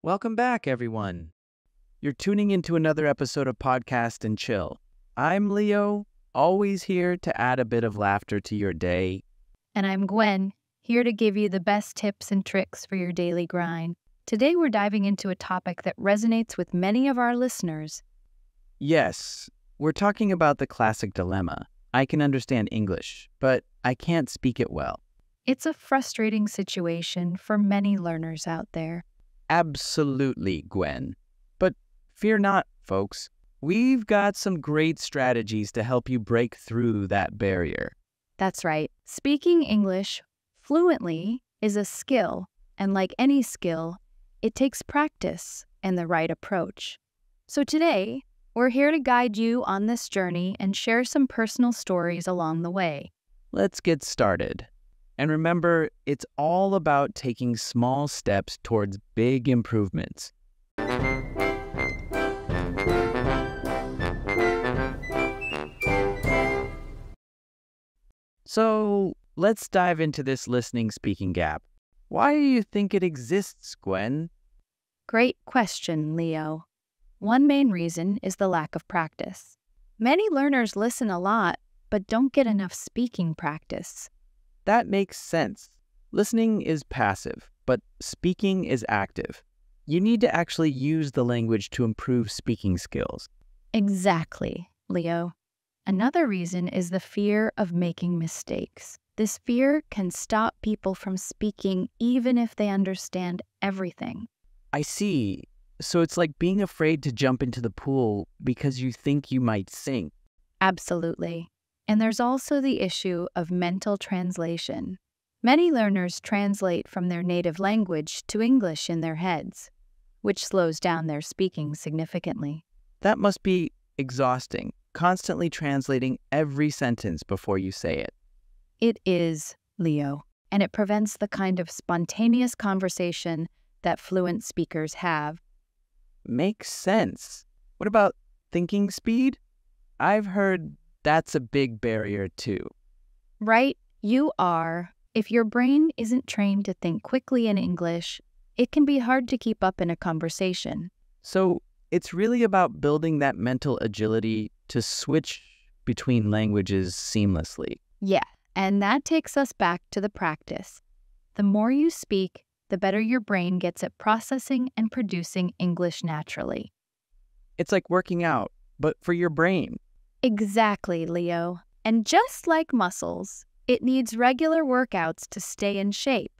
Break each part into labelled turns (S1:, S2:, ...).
S1: Welcome back, everyone. You're tuning into another episode of Podcast and Chill. I'm Leo, always here to add a bit of laughter to your day.
S2: And I'm Gwen, here to give you the best tips and tricks for your daily grind. Today we're diving into a topic that resonates with many of our listeners.
S1: Yes, we're talking about the classic dilemma. I can understand English, but I can't speak it well.
S2: It's a frustrating situation for many learners out there.
S1: Absolutely, Gwen. But fear not, folks. We've got some great strategies to help you break through that barrier.
S2: That's right. Speaking English fluently is a skill, and like any skill, it takes practice and the right approach. So today, we're here to guide you on this journey and share some personal stories along the way.
S1: Let's get started. And remember, it's all about taking small steps towards big improvements. So, let's dive into this listening-speaking gap. Why do you think it exists, Gwen?
S2: Great question, Leo. One main reason is the lack of practice. Many learners listen a lot, but don't get enough speaking practice.
S1: That makes sense. Listening is passive, but speaking is active. You need to actually use the language to improve speaking skills.
S2: Exactly, Leo. Another reason is the fear of making mistakes. This fear can stop people from speaking even if they understand everything.
S1: I see. So it's like being afraid to jump into the pool because you think you might sink.
S2: Absolutely. And there's also the issue of mental translation. Many learners translate from their native language to English in their heads, which slows down their speaking significantly.
S1: That must be exhausting, constantly translating every sentence before you say it.
S2: It is, Leo, and it prevents the kind of spontaneous conversation that fluent speakers have.
S1: Makes sense. What about thinking speed? I've heard that's a big barrier too.
S2: Right, you are. If your brain isn't trained to think quickly in English, it can be hard to keep up in a conversation.
S1: So it's really about building that mental agility to switch between languages seamlessly.
S2: Yeah, and that takes us back to the practice. The more you speak, the better your brain gets at processing and producing English naturally.
S1: It's like working out, but for your brain.
S2: Exactly, Leo. And just like muscles, it needs regular workouts to stay in shape.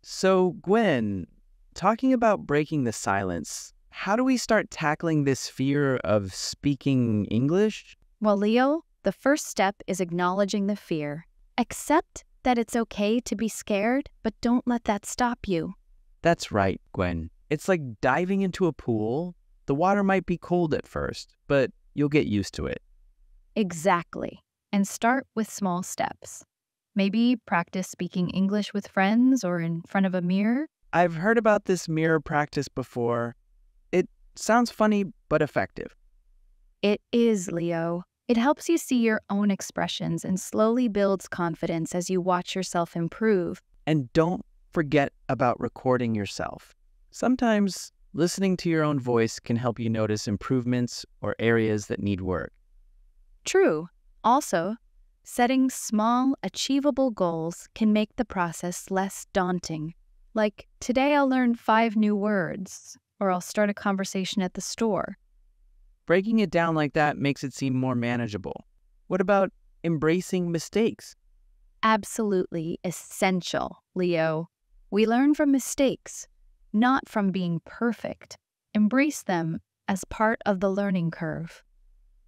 S1: So, Gwen, talking about breaking the silence, how do we start tackling this fear of speaking English?
S2: Well, Leo, the first step is acknowledging the fear. Accept that it's okay to be scared, but don't let that stop you.
S1: That's right, Gwen. It's like diving into a pool. The water might be cold at first, but you'll get used to it.
S2: Exactly. And start with small steps. Maybe practice speaking English with friends or in front of a mirror.
S1: I've heard about this mirror practice before. It sounds funny, but effective.
S2: It is, Leo. It helps you see your own expressions and slowly builds confidence as you watch yourself improve.
S1: And don't forget about recording yourself. Sometimes listening to your own voice can help you notice improvements or areas that need work.
S2: True. Also, setting small, achievable goals can make the process less daunting. Like, today I'll learn 5 new words, or I'll start a conversation at the store.
S1: Breaking it down like that makes it seem more manageable. What about embracing mistakes?
S2: Absolutely essential, Leo. We learn from mistakes, not from being perfect. Embrace them as part of the learning curve.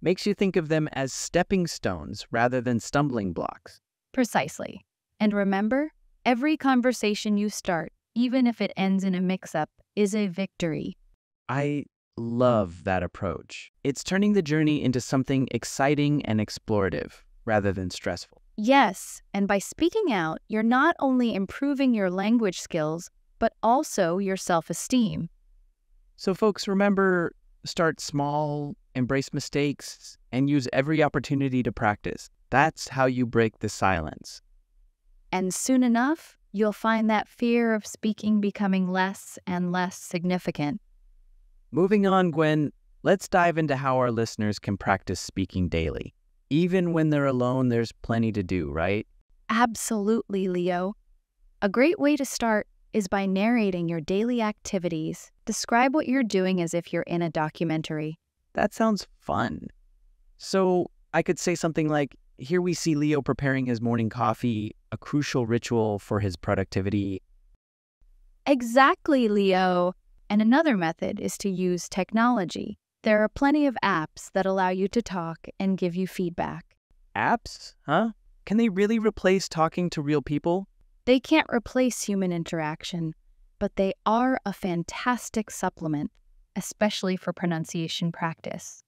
S1: Makes you think of them as stepping stones rather than stumbling blocks.
S2: Precisely. And remember, every conversation you start, even if it ends in a mix-up, is a victory.
S1: I love that approach. It's turning the journey into something exciting and explorative rather than stressful.
S2: Yes, and by speaking out, you're not only improving your language skills, but also your self-esteem.
S1: So folks, remember, start small, embrace mistakes, and use every opportunity to practice. That's how you break the silence.
S2: And soon enough, you'll find that fear of speaking becoming less and less significant.
S1: Moving on, Gwen, let's dive into how our listeners can practice speaking daily. Even when they're alone, there's plenty to do, right?
S2: Absolutely, Leo. A great way to start is by narrating your daily activities. Describe what you're doing as if you're in a documentary.
S1: That sounds fun. So I could say something like, here we see Leo preparing his morning coffee, a crucial ritual for his productivity.
S2: Exactly, Leo. And another method is to use technology. There are plenty of apps that allow you to talk and give you feedback.
S1: Apps? Huh? Can they really replace talking to real people?
S2: They can't replace human interaction, but they are a fantastic supplement, especially for pronunciation practice.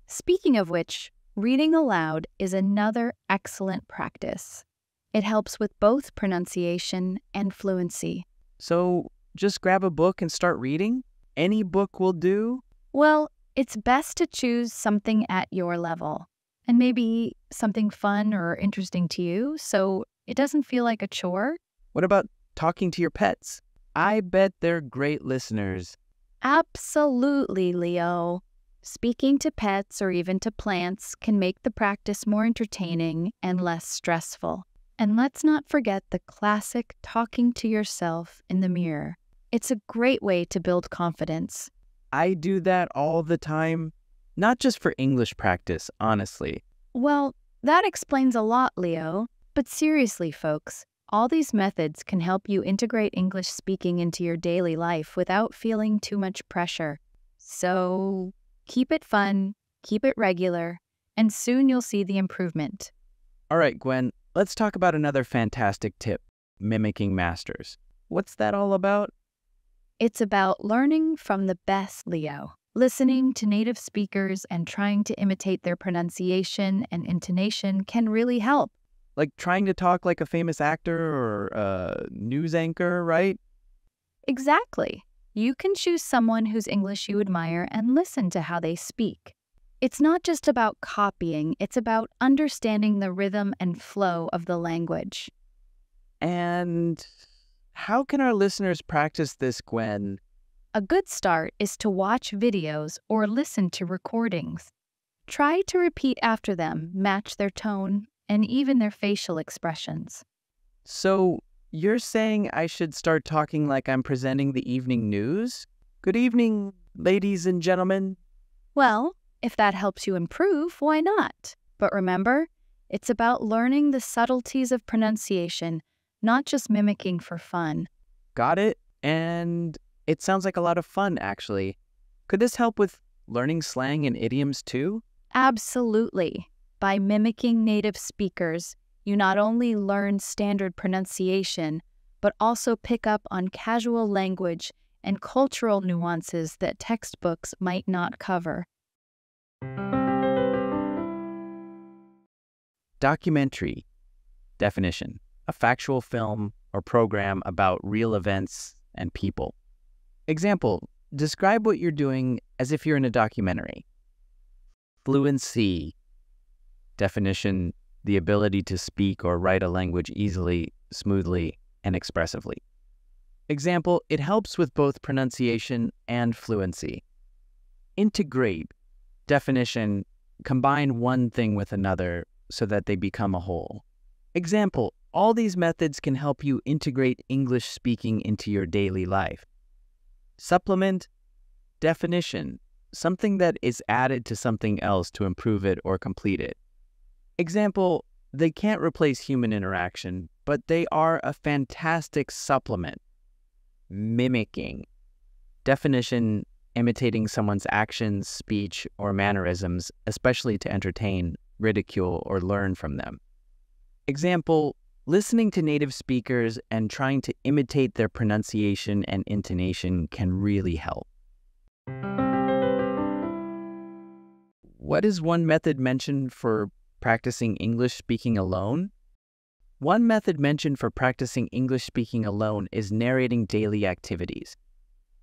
S2: Speaking of which, reading aloud is another excellent practice. It helps with both pronunciation and fluency.
S1: So just grab a book and start reading? Any book will do?
S2: Well, it's best to choose something at your level, and maybe something fun or interesting to you, so it doesn't feel like a chore.
S1: What about talking to your pets? I bet they're great listeners.
S2: Absolutely, Leo. Speaking to pets or even to plants can make the practice more entertaining and less stressful. And let's not forget the classic talking to yourself in the mirror. It's a great way to build confidence.
S1: I do that all the time, not just for English practice, honestly.
S2: Well, that explains a lot, Leo. But seriously, folks, all these methods can help you integrate English speaking into your daily life without feeling too much pressure. So keep it fun, keep it regular, and soon you'll see the improvement.
S1: All right, Gwen, let's talk about another fantastic tip, mimicking masters. What's that all about?
S2: It's about learning from the best, Leo. Listening to native speakers and trying to imitate their pronunciation and intonation can really help.
S1: Like trying to talk like a famous actor or a news anchor, right?
S2: Exactly. You can choose someone whose English you admire and listen to how they speak. It's not just about copying, it's about understanding the rhythm and flow of the language.
S1: And how can our listeners practice this, Gwen?
S2: A good start is to watch videos or listen to recordings. Try to repeat after them, match their tone, and even their facial expressions.
S1: So you're saying I should start talking like I'm presenting the evening news? Good evening, ladies and gentlemen.
S2: Well, if that helps you improve, why not? But remember, it's about learning the subtleties of pronunciation, not just mimicking for fun.
S1: Got it. And it sounds like a lot of fun, actually. Could this help with learning slang and idioms too?
S2: Absolutely. By mimicking native speakers, you not only learn standard pronunciation, but also pick up on casual language and cultural nuances that textbooks might not cover.
S1: Documentary. Definition: a factual film or program about real events and people. Example: describe what you're doing as if you're in a documentary. Fluency. Definition: the ability to speak or write a language easily, smoothly, and expressively. Example: it helps with both pronunciation and fluency. Integrate. Definition: combine one thing with another so that they become a whole. Example: all these methods can help you integrate English speaking into your daily life. Supplement. Definition: something that is added to something else to improve it or complete it. Example: they can't replace human interaction, but they are a fantastic supplement. Mimicking. Definition: imitating someone's actions, speech, or mannerisms, especially to entertain, ridicule, or learn from them. Example: listening to native speakers and trying to imitate their pronunciation and intonation can really help. What is one method mentioned for practicing English speaking alone? One method mentioned for practicing English speaking alone is narrating daily activities.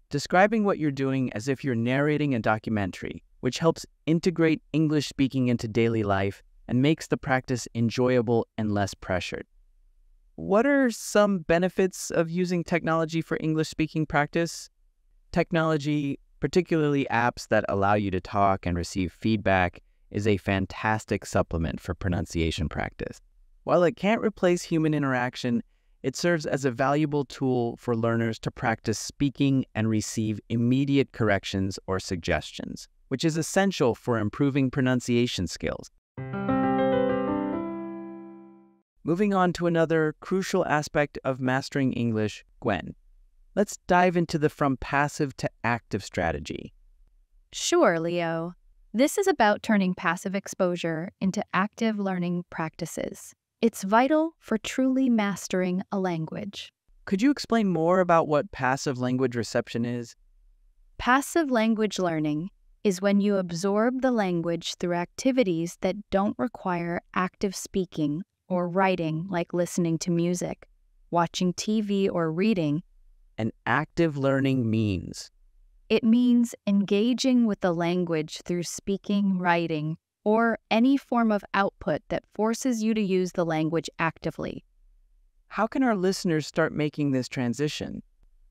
S1: Describing what you're doing as if you're narrating a documentary, which helps integrate English speaking into daily life and makes the practice enjoyable and less pressured. what are some benefits of using technology for English speaking practice? Technology, particularly apps that allow you to talk and receive feedback, is a fantastic supplement for pronunciation practice. While it can't replace human interaction, it serves as a valuable tool for learners to practice speaking and receive immediate corrections or suggestions, which is essential for improving pronunciation skills. Moving on to another crucial aspect of mastering English, Gwen. Let's dive into the from passive to active strategy.
S2: Sure, Leo. This is about turning passive exposure into active learning practices. It's vital for truly mastering a language.
S1: Could you explain more about what passive language reception is?
S2: Passive language learning is when you absorb the language through activities that don't require active speaking or writing, like listening to music, watching TV, or reading.
S1: And active learning means?
S2: It means engaging with the language through speaking, writing, or any form of output that forces you to use the language actively.
S1: How can our listeners start making this transition?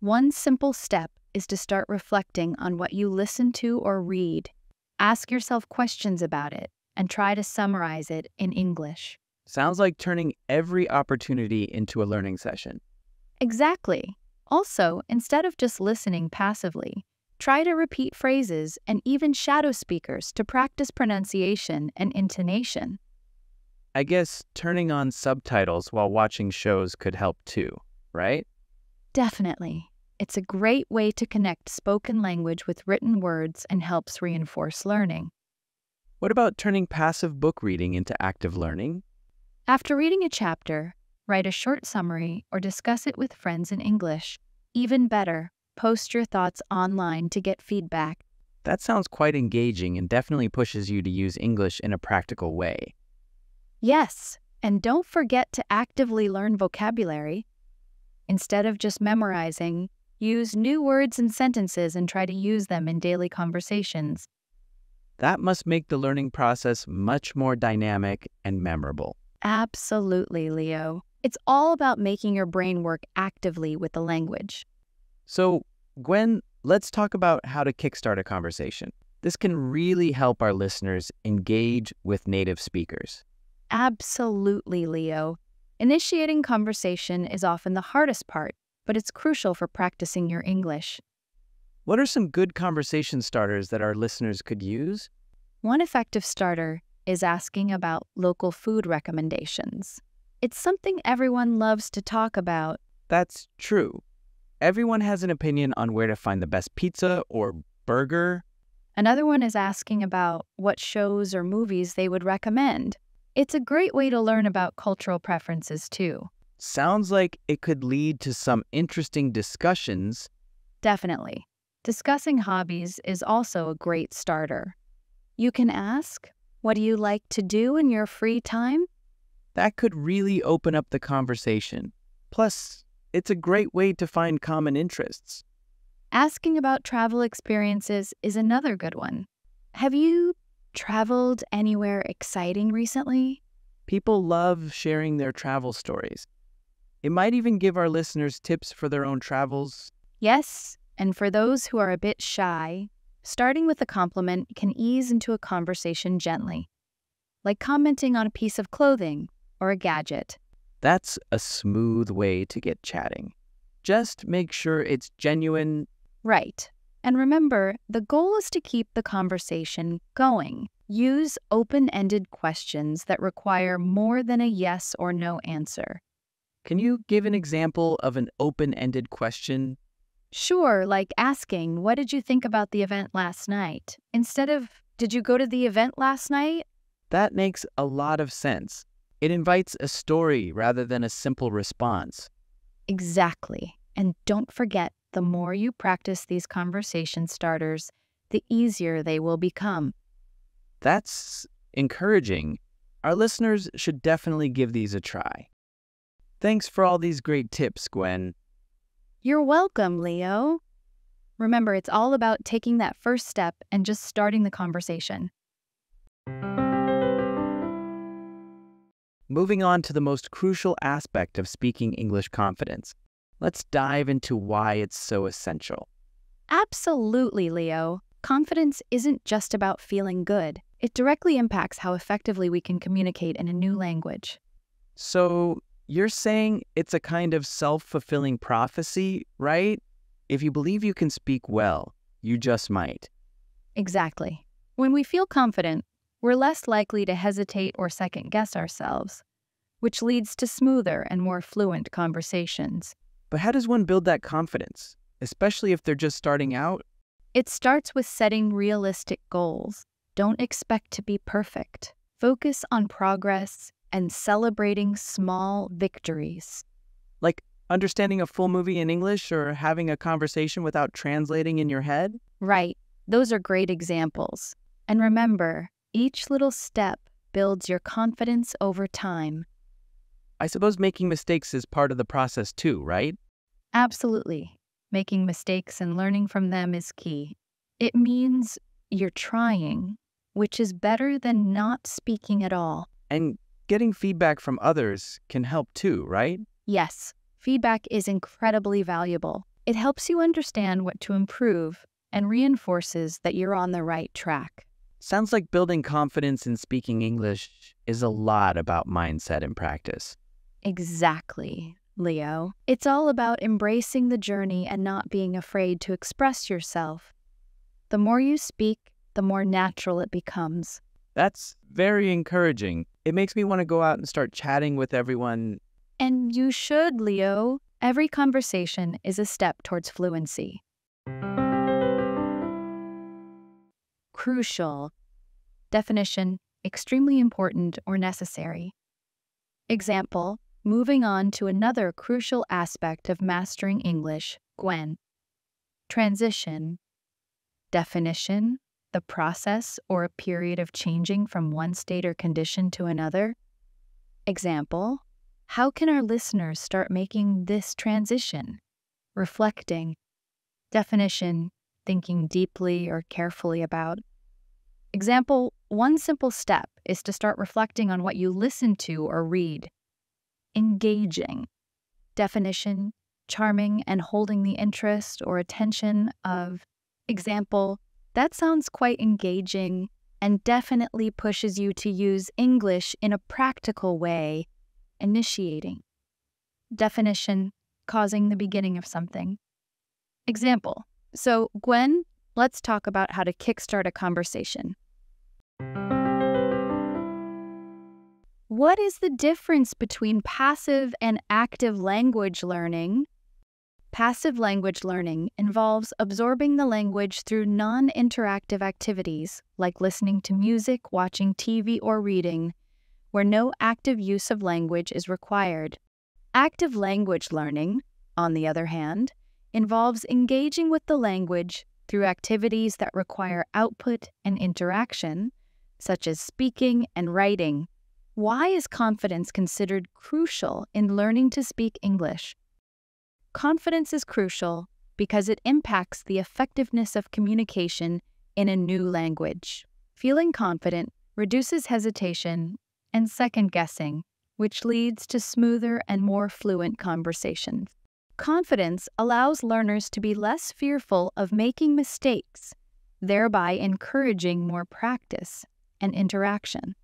S2: One simple step is to start reflecting on what you listen to or read. Ask yourself questions about it and try to summarize it in English.
S1: Sounds like turning every opportunity into a learning session.
S2: Exactly. Also, instead of just listening passively, try to repeat phrases and even shadow speakers to practice pronunciation and intonation.
S1: I guess turning on subtitles while watching shows could help too, right?
S2: Definitely. It's a great way to connect spoken language with written words and helps reinforce learning.
S1: What about turning passive book reading into active learning?
S2: After reading a chapter, write a short summary or discuss it with friends in English. Even better, post your thoughts online to get feedback.
S1: That sounds quite engaging and definitely pushes you to use English in a practical way.
S2: Yes, and don't forget to actively learn vocabulary. Instead of just memorizing, use new words and sentences and try to use them in daily conversations.
S1: That must make the learning process much more dynamic and memorable.
S2: Absolutely, Leo. It's all about making your brain work actively with the language.
S1: So, Gwen, let's talk about how to kickstart a conversation. This can really help our listeners engage with native speakers.
S2: Absolutely, Leo. Initiating conversation is often the hardest part, but it's crucial for practicing your English.
S1: What are some good conversation starters that our listeners could use?
S2: One effective starter is asking about local food recommendations. It's something everyone loves to talk about.
S1: That's true. Everyone has an opinion on where to find the best pizza or burger.
S2: Another one is asking about what shows or movies they would recommend. It's a great way to learn about cultural preferences, too.
S1: Sounds like it could lead to some interesting discussions.
S2: Definitely. Discussing hobbies is also a great starter. You can ask, what do you like to do in your free time?
S1: That could really open up the conversation. Plus, it's a great way to find common interests.
S2: Asking about travel experiences is another good one. Have you traveled anywhere exciting recently?
S1: People love sharing their travel stories. It might even give our listeners tips for their own travels.
S2: Yes, and for those who are a bit shy, starting with a compliment can ease into a conversation gently, like commenting on a piece of clothing or a gadget.
S1: That's a smooth way to get chatting. Just make sure it's genuine.
S2: Right. And remember, the goal is to keep the conversation going. Use open-ended questions that require more than a yes or no answer.
S1: Can you give an example of an open-ended question?
S2: Sure, like asking, what did you think about the event last night? Instead of, did you go to the event last night?
S1: That makes a lot of sense. It invites a story rather than a simple response.
S2: Exactly. And don't forget, the more you practice these conversation starters, the easier they will become.
S1: That's encouraging. Our listeners should definitely give these a try. Thanks for all these great tips, Gwen.
S2: You're welcome, Leo. Remember, it's all about taking that first step and just starting the conversation.
S1: moving on to the most crucial aspect of speaking English confidence. Let's dive into why it's so essential.
S2: Absolutely, Leo. Confidence isn't just about feeling good. It directly impacts how effectively we can communicate in a new language.
S1: So, you're saying it's a kind of self-fulfilling prophecy, right? If you believe you can speak well, you just might.
S2: Exactly. When we feel confident, we're less likely to hesitate or second-guess ourselves, which leads to smoother and more fluent conversations.
S1: But how does one build that confidence, especially if they're just starting out?
S2: It starts with setting realistic goals. Don't expect to be perfect. Focus on progress and celebrating small victories.
S1: Like understanding a full movie in English or having a conversation without translating in your head?
S2: Right. Those are great examples. And remember, each little step builds your confidence over time.
S1: I suppose making mistakes is part of the process too, right?
S2: Absolutely. Making mistakes and learning from them is key. It means you're trying, which is better than not speaking at all.
S1: And getting feedback from others can help too, right?
S2: Yes, feedback is incredibly valuable. It helps you understand what to improve and reinforces that you're on the right track.
S1: Sounds like building confidence in speaking English is a lot about mindset and practice.
S2: Exactly, Leo. It's all about embracing the journey and not being afraid to express yourself. The more you speak, the more natural it becomes.
S1: That's very encouraging. It makes me want to go out and start chatting with everyone.
S2: And you should, Leo. Every conversation is a step towards fluency. Crucial. Definition: extremely important or necessary. Example: moving on to another crucial aspect of mastering English, Gwen. Transition. Definition: the process or a period of changing from one state or condition to another. Example: how can our listeners start making this transition? Reflecting. Definition: thinking deeply or carefully about. Example: one simple step is to start reflecting on what you listen to or read. Engaging. Definition: charming and holding the interest or attention of. Example: that sounds quite engaging and definitely pushes you to use English in a practical way. Initiating. Definition: causing the beginning of something. Example: so, Gwen, let's talk about how to kickstart a conversation. What is the difference between passive and active language learning? Passive language learning involves absorbing the language through non-interactive activities like listening to music, watching TV, or reading, where no active use of language is required. Active language learning, on the other hand, involves engaging with the language through activities that require output and interaction, such as speaking and writing. Why is confidence considered crucial in learning to speak English? Confidence is crucial because it impacts the effectiveness of communication in a new language. Feeling confident reduces hesitation and second-guessing, which leads to smoother and more fluent conversations. Confidence allows learners to be less fearful of making mistakes, thereby encouraging more practice and interaction.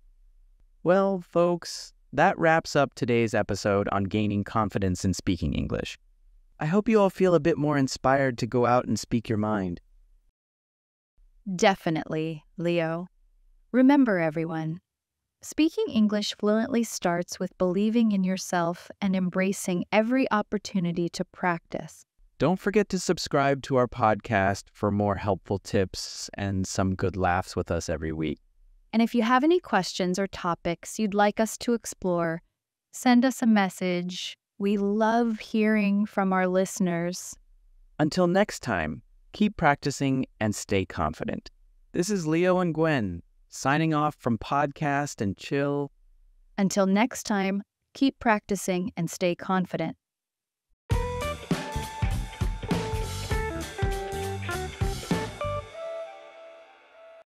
S1: Well, folks, that wraps up today's episode on gaining confidence in speaking English. I hope you all feel a bit more inspired to go out and speak your mind.
S2: Definitely, Leo. Remember, everyone, speaking English fluently starts with believing in yourself and embracing every opportunity to practice.
S1: Don't forget to subscribe to our podcast for more helpful tips and some good laughs with us every week.
S2: And if you have any questions or topics you'd like us to explore, send us a message. We love hearing from our listeners.
S1: Until next time, keep practicing and stay confident. This is Leo and Gwen, signing off from Podcast and Chill.
S2: Until next time, keep practicing and stay confident.